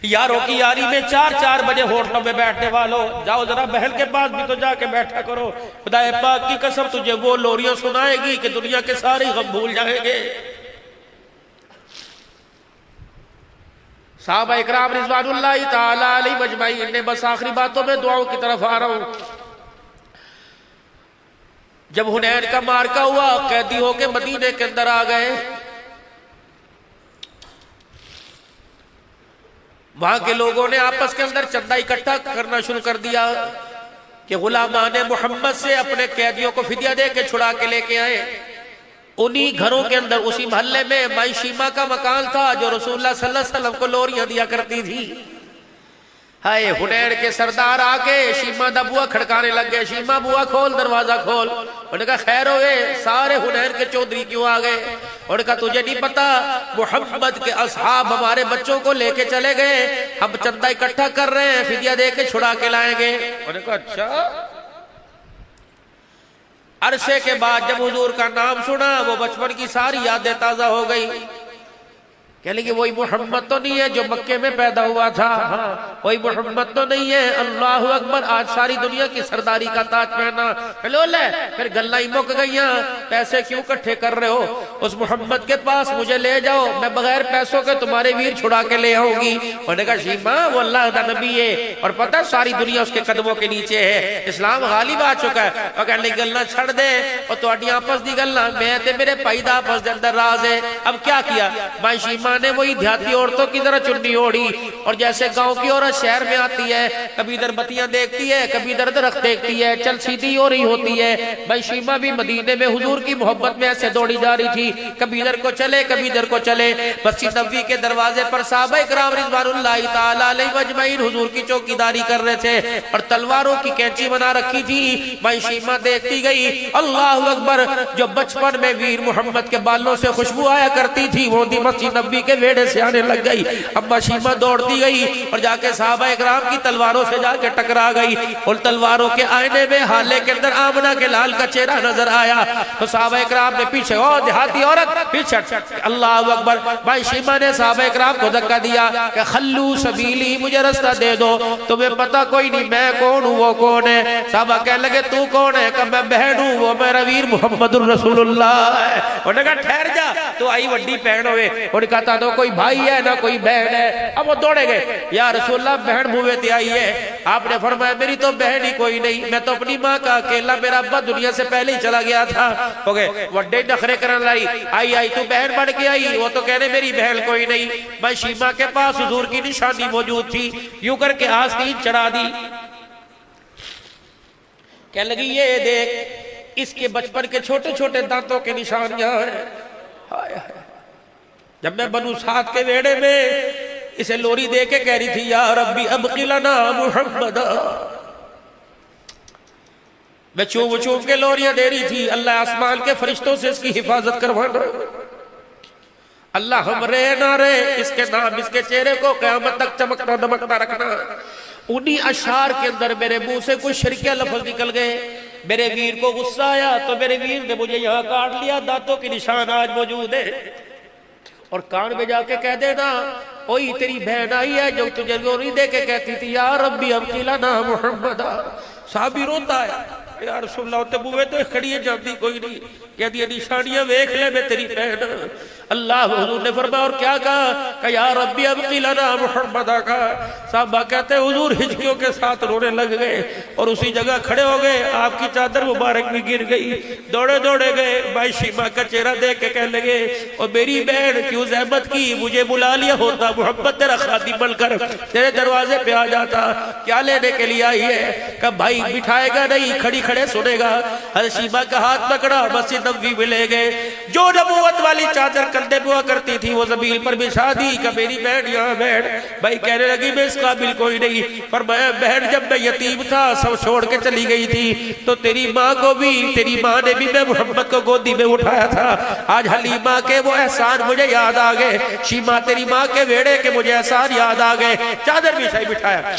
یاروں کی یاری میں 4 بجے ہوٹلوں میں بیٹھنے والوں، جاؤ ذرا بہن کے پاس بھی تو جا کے بیٹھا کرو، خدا پاک کی قسم تجھے وہ لوریاں سنائے گی کہ دنیا کے سارے غم بھول جائیں گے۔ صحابہ اکرام رضوان اللہ تعالیٰ علیہ مجمعین نے، بس آخری باتوں میں دعاؤں کی طرف آ رہا ہوں۔ جب حنین کا مارکہ ہوا، قیدی ہو کے مدینے کے اندر آ گئے، وہاں کے لوگوں نے آپس کے اندر چندہ اکٹھا کرنا شروع کر دیا کہ غلامان محمد سے اپنے قیدیوں کو فدیہ دے کے چھڑا کے لے کے آئے۔ انہی گھروں کے اندر اسی محلے میں مائی شیمہ کا مکان تھا جو رسول اللہ صلی اللہ علیہ وسلم کو لوریاں دیا کرتی تھی۔ ہائے حنین کے سردار آکے شیمہ دا بوا کھڑکانے لگ گئے، شیمہ بوا کھول دروازہ کھول، انہوں نے کہا خیر ہوئے سارے حنین کے چودھری کیوں آگئے؟ انہوں نے کہا تجھے نہیں پتا محمد کے اصحاب ہمارے بچوں کو لے کے چلے گئے، ہم چندہ اکٹھا کر رہے ہیں فدیہ دے کے چھڑا کے لائیں گے۔ انہوں نے کہا اچھا۔ عرصے کے بعد جب حضور کا نام سنا وہ بچپن کی ساری یادیں تازہ ہو گئی، کہنے لگے وہی محمد تو نہیں ہے جو مکے میں پیدا ہوا تھا، وہی محمد تو نہیں ہے، اللہ اکبر، آج ساری دنیا کی سرداری کا تاج پہنا۔ ہلو لے پھر گلہ ہی مک گئیاں، پیسے کیوں کٹھے کر رہے ہو؟ اس محمد کے پاس مجھے لے جاؤ، میں بغیر پیسوں کے تمہارے ویر چھڑا کے لے آؤں گی۔ انہوں نے کہا شیمہ وہ اللہ کا نبی ہے اور پتہ ساری دنیا اس کے قدموں کے نیچے ہے، اسلام غالب آ چکا ہے۔ اور کہنے لگے گلہ چھڑ دے اور تو اڈی آپس دی گلہ میں تے میرے پائی دا آپس دے اندر راز ہے۔ اب کیا کیا مائی شیمہ نے وہی دیہاتی عورتوں کی طرح چنی اوڑی، اور جیسے گاؤں کی عورت شہر میں آتی ہے کبھی ادھر بتیاں دیکھتی ہے کبھی ادھر درخت دیکھتی ہے، چل سیدھی ہو رہی ہوتی ہے۔ بھائی شیمہ بھی مدینے میں حضور کی محبت میں ایسے دوڑی جا رہی تھی، کبھی ادھر کو چلے کبھی ادھر کو چلے۔ مسجد نبوی کے دروازے پر صحابہ اکرام رضوان اللہ تعالیٰ علیہ مجمعین حضور کی چوکیداری کر رہے تھے اور تلواروں کی کینچی بنا رکھی تھی۔ بھائی شیمہ دیکھتی گئی، اللہ اکبر، جو بچپن میں ویر محمد کے بالوں سے خوشبو آیا کرتی تھی وہ دی مسجد نبوی کے ویڑے سے آنے لگ گئی۔ اما شیمہ دوڑتی گئی اور جا کے صحابہ اکرام کی تلواروں سے جا کے ٹکرا گئی، اور تلواروں کے آئینے میں حالے کے اندر آمنہ کے لال کا چہرہ نظر آیا تو صحابہ اکرام نے پیچھے، او دیہاتی عورت پیچھے، اللہ اکبر۔ بھائی شیمہ نے صحابہ اکرام کو دھکا دیا کہ خلو سبیلی، مجھے رستہ دے دو، تمہیں پتہ کوئی نہیں میں کون ہوں وہ کون ہے؟ صحابہ کہنے لگے تو کون ہے؟ کہ میں بہن ہوں، وہ میرا ویر محمد الرسول اللہ ہے۔ انہوں نے کہا ٹھہر جا، تو آئی وڈی بہن ہوئے۔ انہوں نے کہا تھا تو کوئی بھائی ہے نہ کوئی بہن ہے۔ اب وہ دوڑے گئے، یا رسول اللہ بہن بھوے تے آئی ہے۔ آپ نے فرمایا میری تو بہن ہی کوئی نہیں، میں تو اپنی ماں کا اکیلا، میرا ابا دنیا سے پہلے ہی چلا گیا تھا۔ ہو گئے وڈے نخرے کرن لائی، آئی تو بہن بڑھ کے آئی، وہ تو کہنے میری بہن کوئی نہیں۔ میں شیمہ کے پاس حضور کی نشانی موجود تھی، یوں کر کے آستین چڑھا دی، کہنے لگی یہ دیکھ اس کے بچپن کے چھوٹے چھوٹے دانتوں کے نشانیاں ہیں۔ جب میں بنو سعد کے ویڑے میں اسے لوری دے کے کہہ رہی تھی یا ربی ابقی لنا محمد، میں چوم چوم کے لوریاں دے رہی تھی، اللہ آسمان کے فرشتوں سے اس کی حفاظت کروانا، اللہ ہم رہے نہ رہے اس کے نام اس کے چہرے کو قیامت تک چمکتا دمکتا رکھنا۔ انہی اشعار کے اندر میرے منہ سے کچھ شرکیہ لفظ نکل گئے، میرے ویر کو غصہ آیا تو میرے ویر نے مجھے یہاں کاٹ لیا، دانتوں کے نشان آج موجود ہے، اور کان میں جا کے کہہ دینا اوئی تیری بہن آئی ہے جو تجھے گوری دے کے کہتی تھی یا ربی ابقی لنا محمد، صحابی روتا ہے یا رسول اللہ تے بوئے تو کھڑی ہے جانتی کوئی نہیں، کہہ دیا نشانیاں ویکھ لے میں تیری بہن۔ اللہ حضور نے فرمایا اور کیا کہا کہ یا ربی ابقی لنا محمد کا۔ صحابہ کہتے ہیں حضور ہچکیوں کے ساتھ رونے لگ گئے اور اسی جگہ کھڑے ہو گئے، آپ کی چادر مبارک بھی گر گئی، دوڑے دوڑے گئے، بھائی شیمہ کا چہرہ دیکھ کے کہنے لگے اور میری بہن کیوں زحمت کی، مجھے بلا لیا ہوتا، محمد تیرا خادم بن کر تیرے دروازے پہ آ جاتا، کیا لینے کے لیے آئی ہے؟ کہ بھائی بٹھائے گا نہیں، کھڑی کھڑے سنے گا۔ حضرت شیمہ کا ہاتھ پکڑا، مسجد نبوی میں لے گئے، جو نبوت والی چادر کندھے پہ ہوا کرتی تھی وہ زمین پر بچھا دی کہ میری بہن یہاں بیٹھ۔ بھائی کہنے لگی میں اس قابل کوئی نہیں، فرمایا بہن جب میں یتیم تھا سب چھوڑ کے چلی گئی تھی تو تیری ماں کو بھی، تیری ماں نے بھی میں محمد کو گودی میں اٹھایا تھا، آج حلیمہ کے وہ احسان مجھے یاد آ گئے، شیمہ تیری ماں کے ویڑے کے مجھے احسان یاد آ گئے، چادر بٹھایا۔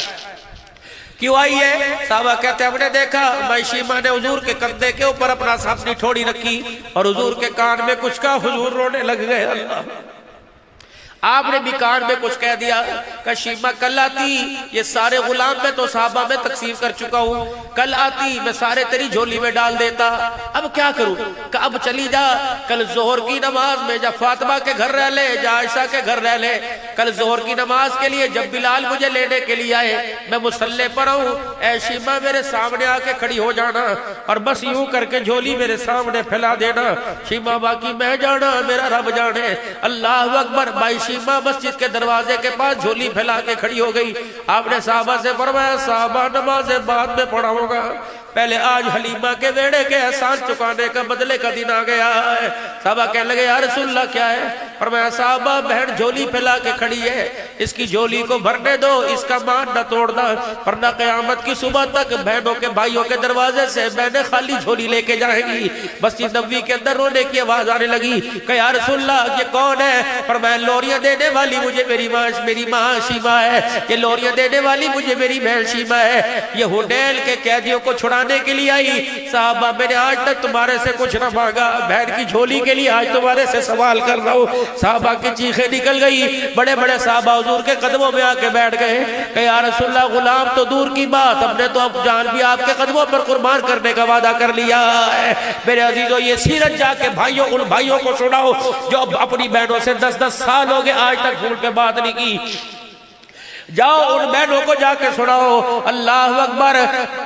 کیوں آئی ہے؟ صحابہ کہتے ہیں ہم نے دیکھا بھائی شیمہ نے حضور کے کندھے کے اوپر اپنا اپنی ٹھوڑی رکھی اور حضور کے کان میں کچھ کہا، حضور رونے لگ گئے۔ اللہ آپ نے بھی کان میں کچھ کہہ دیا کہ شیمہ کل آتی، یہ سارے غلام میں تو صحابہ میں تقسیم کر چکا ہوں، کل آتی میں سارے تیری جھولی میں ڈال دیتا، اب کیا کروں؟ کہ اب چلی جا، کل ظہر کی نماز میں جا فاطمہ کے گھر رہ لے، جا عائشہ کے گھر رہ لے، کل ظہر کی نماز کے لیے جب بلال مجھے لینے کے لیے آئے میں مصلی پر ہوں، اے شیمہ میرے سامنے آ کے کھڑی ہو جانا اور بس یوں کر کے جھولی میرے سامنے پھیلا دینا، شیمہ باقی میں جانا میرا رب جانے۔ اللہ اکبر۔ بھائی شیمہ مسجد کے دروازے کے پاس جھولی پھیلا کے کھڑی ہو گئی۔ آپ نے صحابہ سے فرمایا صحابہ نماز بعد میں پڑھا ہوگا، پہلے آج حلیمہ کے ویڑے کے احسان چکانے کا بدلے کا دن آ گیا ہے۔ صحابہ کہنے لگے یا رسول اللہ کیا ہے؟ فرمایا صحابہ بہن جھولی پھیلا کے کھڑی ہے، اس کی جھولی کو بھرنے دو، اس کا مان نہ توڑنا، ورنہ قیامت کی صبح تک بہنوں کے بھائیوں کے دروازے سے بہنیں خالی جھولی لے کے جائیں گی۔ مسجد نبوی کے اندر رونے کی آواز آنے لگی کہ یا رسول اللہ یہ کون ہے؟ فرمایا لوریاں دینے والی مجھے میری ماں شیمہ ہے، یہ لوریاں دینے والی مجھے میری بہن شیمہ ہے، یہ ہنیل کے قیدیوں کو چھڑانے کے لیے آئی۔ صحابہ میں نے آج تک تمہارے سے کچھ نہ مانگا، بہن کی جھولی کے لیے آج تمہارے سے سوال کر رہا ہوں۔ صحابہ کی چیخیں نکل گئی، بڑے بڑے صحابہ حضور کے قدموں میں آ کے بیٹھ گئے کہ یا رسول اللہ غلام تو دور کی بات، ہم نے تو اب جان بھی آپ کے قدموں پر قربان کرنے کا وعدہ کر لیا ہے۔ میرے عزیزو یہ سیرت جا کے بھائیوں ان بھائیوں کو سناؤ جو اپنی بہنوں سے 10-10 سال ہو گئے آج تک فون پہ بات نہیں کی، جاؤ ان بہنوں کو جا کے سناؤ۔ اللہ اکبر۔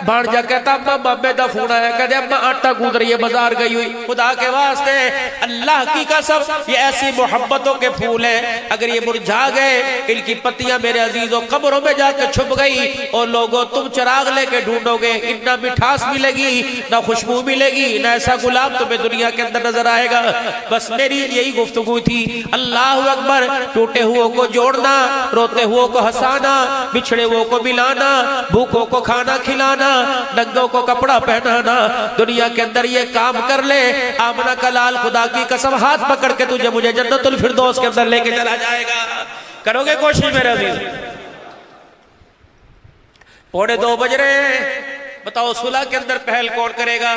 بھانجا کہتا اماں مامے دا فون آیا، کہتے اماں آٹا گوندھ رہی ہے بازار گئی ہوئی، خدا کے واسطے اللہ کی قسم یہ ایسی محبتوں کے پھول ہیں، اگر یہ مرجھا گئے ان کی پتیاں میرے عزیزوں قبروں میں جا کے چھپ گئی، اور لوگوں تم چراغ لے کے ڈھونڈو گے، نہ مٹھاس ملے گی نہ خوشبو ملے گی، نہ ایسا گلاب تمہیں دنیا کے اندر نظر آئے گا۔ بس میری یہی گفتگو تھی۔ اللہ اکبر۔ ٹوٹے ہوئے کو جوڑنا، روتے ہوئے کو ہنسانا، بچھڑے وہ کو ملانا، بھوکوں کو کھانا کھلانا، ننگوں کو کپڑا پہنانا، دنیا کے اندر یہ کام کر لے آمنہ کا لال خدا کی قسم ہاتھ پکڑ کے تجھے مجھے جنت الفردوس کے اندر لے کے چلا جائے گا۔ کرو گے کوشش میرے عزیز؟ 1:45 بج رہے ہیں، بتاؤ صلح کے اندر پہل کون کرے گا؟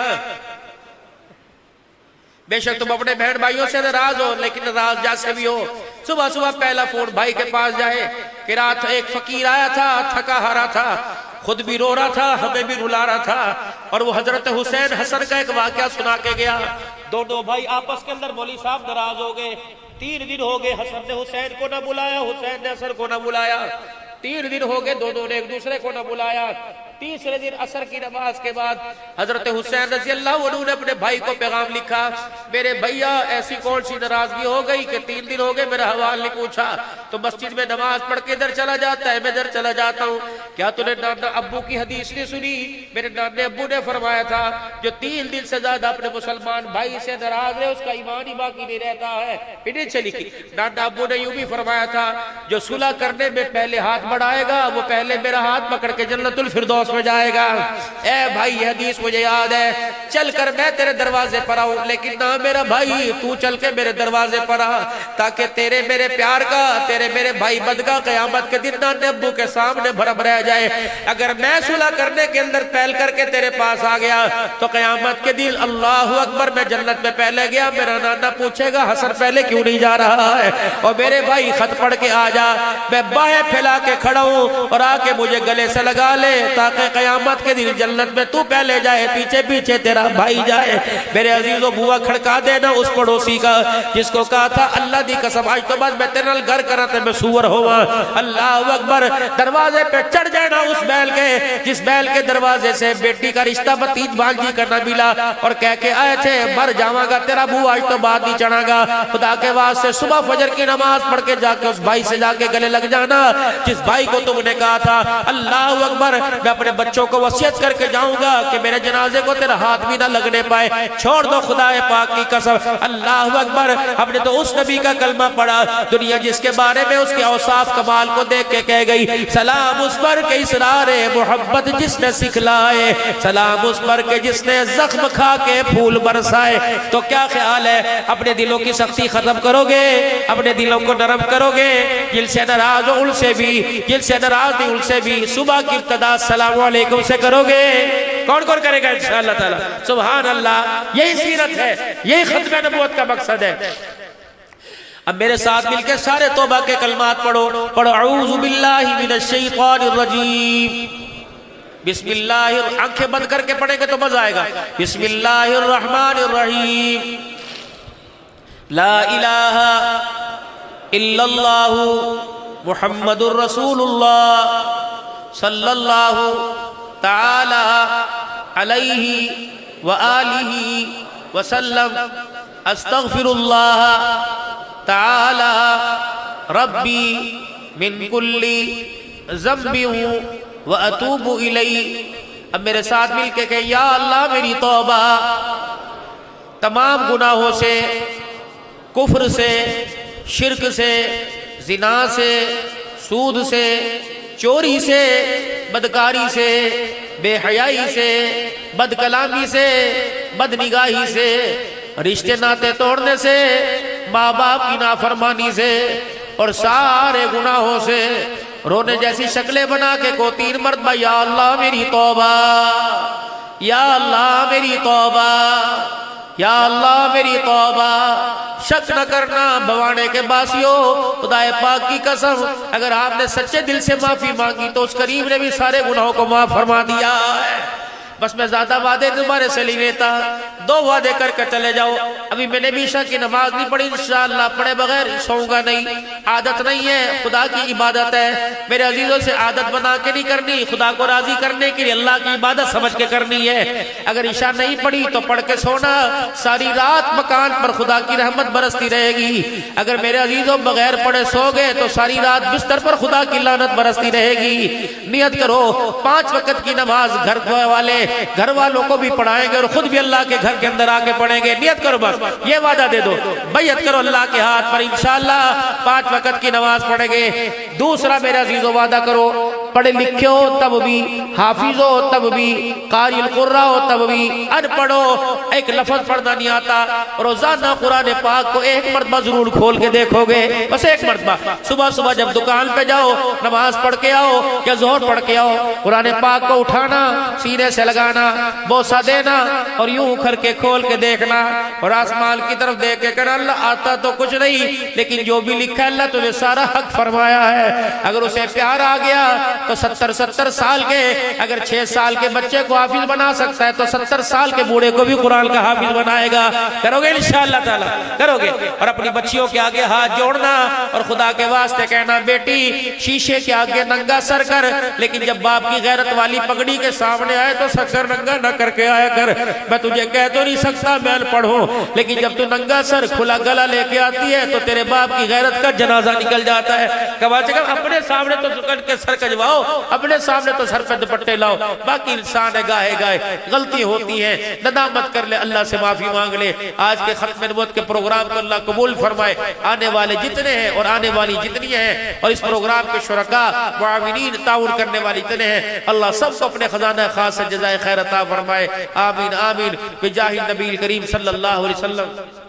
بے شک تم اپنے بہن بھائیوں سے ناراض ہو، لیکن ناراض جیسے بھی ہو صبح صبح پہلا فون بھائی کے پاس جائے کہ رات ایک فقیر آیا تھا، تھکا ہارا تھا، خود بھی رو رہا تھا ہمیں بھی رلا رہا تھا، اور وہ حضرت حسین حسن کا ایک واقعہ سنا کے گیا۔ دونوں بھائی آپس کے اندر مولوی صاحب ناراض ہو گئے، 3 دن ہو گئے حسن نے حسین کو نہ بلایا، حسین نے حسن کو نہ بلایا، 3 دن ہو گئے دونوں نے ایک دوسرے کو نہ بلایا۔ تیسرے دن عصر کی نماز کے بعد حضرت حسین رضی اللہ عنہ نے اپنے بھائی کو پیغام لکھا، میرے بھیا ایسی کون سی ناراضگی ہو گئی کہ 3 دن ہو گئے میرا حوال نہیں پوچھا، تو مسجد میں نماز پڑھ کے ادھر چلا جاتا ہے میں ادھر چلا جاتا ہوں، کیا تو نے نانا ابو کی حدیث نہیں سنی؟ میرے نانے ابو نے فرمایا تھا جو 3 دن سے زیادہ اپنے مسلمان بھائی سے ناراض ہے اس کا ایمان ہی باقی نہیں رہتا ہے۔ انہیں چلی کی نانا ابو نے یوں بھی فرمایا تھا جو صلح کرنے میں پہلے ہاتھ بڑھائے گا وہ پہلے میرا ہاتھ پکڑ کے جنت الفردوس اس میں جائے گا۔ اے بھائی یہ حدیث مجھے یاد ہے، چل کر میں تیرے دروازے پر آؤں، لیکن نہ میرا بھائی تو چل کے میرے دروازے پر آ، تاکہ تیرے میرے پیار کا، تیرے میرے بھائی بد کا قیامت کے دن نانے ابو کے سامنے بھرم رہ جائے۔ اگر میں صلح کرنے کے اندر پہل کر کے تیرے پاس آ گیا تو قیامت کے دن اللہ اکبر میں جنت میں پہلے گیا، میرا نانا پوچھے گا حسن پہلے کیوں نہیں جا رہا ہے؟ اور میرے بھائی خط پڑھ کے آ جا، میں باہیں پھیلا کے کھڑا ہوں اور آ کے مجھے گلے سے لگا لے، تاکہ قیامت کے دن جنت میں تو پہلے جائے، پیچھے پیچھے تیرا بھائی جائے۔ میرے عزیزو بوا کھڑکا دینا اس پڑوسی کا جس کو کہا تھا اللہ دی قسم آج تو بعد میں تیرے نال گھر کرا تے میں سور ہوا۔ اللہ اکبر، دروازے پہ چڑھ جانا اس بیل کے جس بیل کے دروازے سے بیٹی کا رشتہ بتیج بھانجی کرنا ملا، اور کہہ کے آئے تھے مر جاواں گا تیرا بو آج تو بعد نہیں چڑھا گا۔ خدا کے واسطے صبح فجر کی نماز پڑھ کے جا کے اس بھائی سے جا کے گلے لگ جانا جس بھائی کو تم نے کہا تھا اللہ اکبر میں اپنے بچوں کو وصیت کر کے جاؤں گا کہ میرے جنازے کو تیرا ہاتھ بھی نہ لگنے پائے، چھوڑ دو خدا پاک کی قسم۔ اللہ اکبر، ہم نے تو اس نبی کا کلمہ پڑھا دنیا جس کے بارے میں اس کے اوصاف کمال کو دیکھ کے کہہ گئی سلام اس پر کہ اسرار محبت جس نے سکھلائے، سلام اس پر کہ جس نے زخم کھا کے پھول برسائے۔ تو کیا خیال ہے اپنے دلوں کی سختی ختم کرو گے، اپنے دلوں کو نرم کرو گے؟ جل سے ناراض ہو ان سے بھی، جل سے ناراض نہیں ان سے بھی صبح کی ابتدا السلام علیکم سے کرو گے؟ کون کون کرے گا انشاءاللہ تعالی؟ سبحان اللہ، یہی سیرت ہے، یہی ختم نبوت کا مقصد ہے۔ اب میرے ساتھ مل کے سارے توبہ کے کلمات پڑھو، پڑھو اعوذ باللہ من الشیطان الرجیم، بسم اللہ، آنکھیں بند کر کے پڑھیں گے تو مزہ آئے گا۔ بسم اللہ الرحمن الرحیم، لا الہ الا اللہ محمد الرسول اللہ صلی اللہ تعالی علیہ وآلہ وسلم، استغفر اللہ تعالی ربی من کل ذنب واتوب الیہ۔ اب میرے ساتھ مل کے کہ یا اللہ میری توبہ تمام گناہوں سے، کفر سے، شرک سے، زنا سے، سود سے، چوری سے، بدکاری سے، بے حیائی سے، بد کلامی سے، بد نگاہی سے، رشتے ناتے توڑنے سے، ماں باپ کی نافرمانی سے اور سارے گناہوں سے، رونے جیسی شکلیں بنا کے کو 3 مرتبہ یا اللہ میری توبہ، یا اللہ میری توبہ، یا اللہ میری توبہ۔ شک نہ کرنا بوانے کے باسیوں، خدا پاک کی قسم اگر آپ نے سچے دل سے معافی مانگی تو اس کریم نے بھی سارے گناہوں کو معاف فرما دیا ہے۔ بس میں زیادہ وعدے تمہارے سے نہیں لیتا، 2 وعدے کر کے چلے جاؤ۔ ابھی میں نے بھی عشاء کی نماز نہیں پڑھی، انشاءاللہ پڑھے بغیر سوؤں گا نہیں، عادت نہیں ہے، خدا کی عبادت ہے۔ میرے عزیزوں سے عادت بنا کے نہیں کرنی، خدا کو راضی کرنے کے لیے اللہ کی عبادت سمجھ کے کرنی ہے۔ اگر عشاء نہیں پڑھی تو پڑھ کے سونا، ساری رات مکان پر خدا کی رحمت برستی رہے گی۔ اگر میرے عزیزوں بغیر پڑھے سو گئے تو ساری رات بستر پر خدا کی لعنت برستی رہے گی۔ نیت کرو 5 وقت کی نماز گھر والے گھر والوں کو بھی پڑھائیں گے اور خود بھی اللہ کے گھر کے اندر آ کے پڑھیں گے۔ نیت کرو، بس یہ وعدہ دے دو، بیعت کرو اللہ کے ہاتھ پر، انشاءاللہ 5 وقت کی نماز پڑھیں گے۔ دوسرا میرے عزیزو وعدہ کرو، پڑھے لکھے ہو تب بھی، حافظ ہو تب بھی، قاری القرآن ہو تب بھی، ان پڑھو ایک لفظ پڑھنا نہیں آتا، روزانہ قرآن پاک کو 1 مرتبہ ضرور کھول کے دیکھو گے، بس 1 مرتبہ۔ صبح صبح جب دکان پہ جاؤ، نماز پڑھ کے آؤ یا ظہر پڑھ کے آؤ، قرآن پاک کو اٹھانا، سینے سے لگانا، بوسہ دینا اور یوں کر کے کھول کے دیکھنا اور آسمان کی طرف دیکھ کے کہنا اللہ آتا تو کچھ نہیں لیکن جو بھی لکھا ہے اللہ تجھے سارا حق فرمایا ہے۔ اگر اسے پیار آ گیا تو 70 سال کے، اگر 6 سال کے بچے کو حافظ بنا سکتا ہے تو 70 سال کے بوڑھے کو بھی قرآن کا حافظ بنائے گا۔ کرو گے انشاءاللہ تعالی؟ کرو گے؟ اور اپنی بچیوں کے آگے ہاتھ جوڑنا اور خدا کے واسطے کہنا بیٹی شیشے کے آگے ننگا سر کر، لیکن جب باپ کی غیرت والی پگڑی کے سامنے آئے تو سر ننگا نہ کر کے آیا کر۔ میں تجھے کہہ تو نہیں سکتا میں ان پڑھ ہوں، لیکن جب تو ننگا سر کھلا گلا لے کے آتی ہے تو تیرے باپ کی غیرت کا جنازہ نکل جاتا ہے۔ کم از کم اپنے سامنے تو جھک کے سر کجواؤ فرماؤ اپنے سامنے تو سر پہ دوپٹے لاؤ، باقی انسان ہے گاہے گاہے غلطی ہوتی ہے، ندامت کر لے، اللہ سے معافی مانگ لے۔ آج کے ختم نبوت کے پروگرام کو اللہ قبول فرمائے، آنے والے جتنے ہیں اور آنے والی جتنی ہیں اور اس پروگرام کے شرکاء معاونین تعاون کرنے والی جتنے ہیں، اللہ سب کو اپنے خزانہ خاص سے جزائے خیر عطا فرمائے، آمین آمین بجاہ النبی کریم صلی اللہ علیہ وسلم۔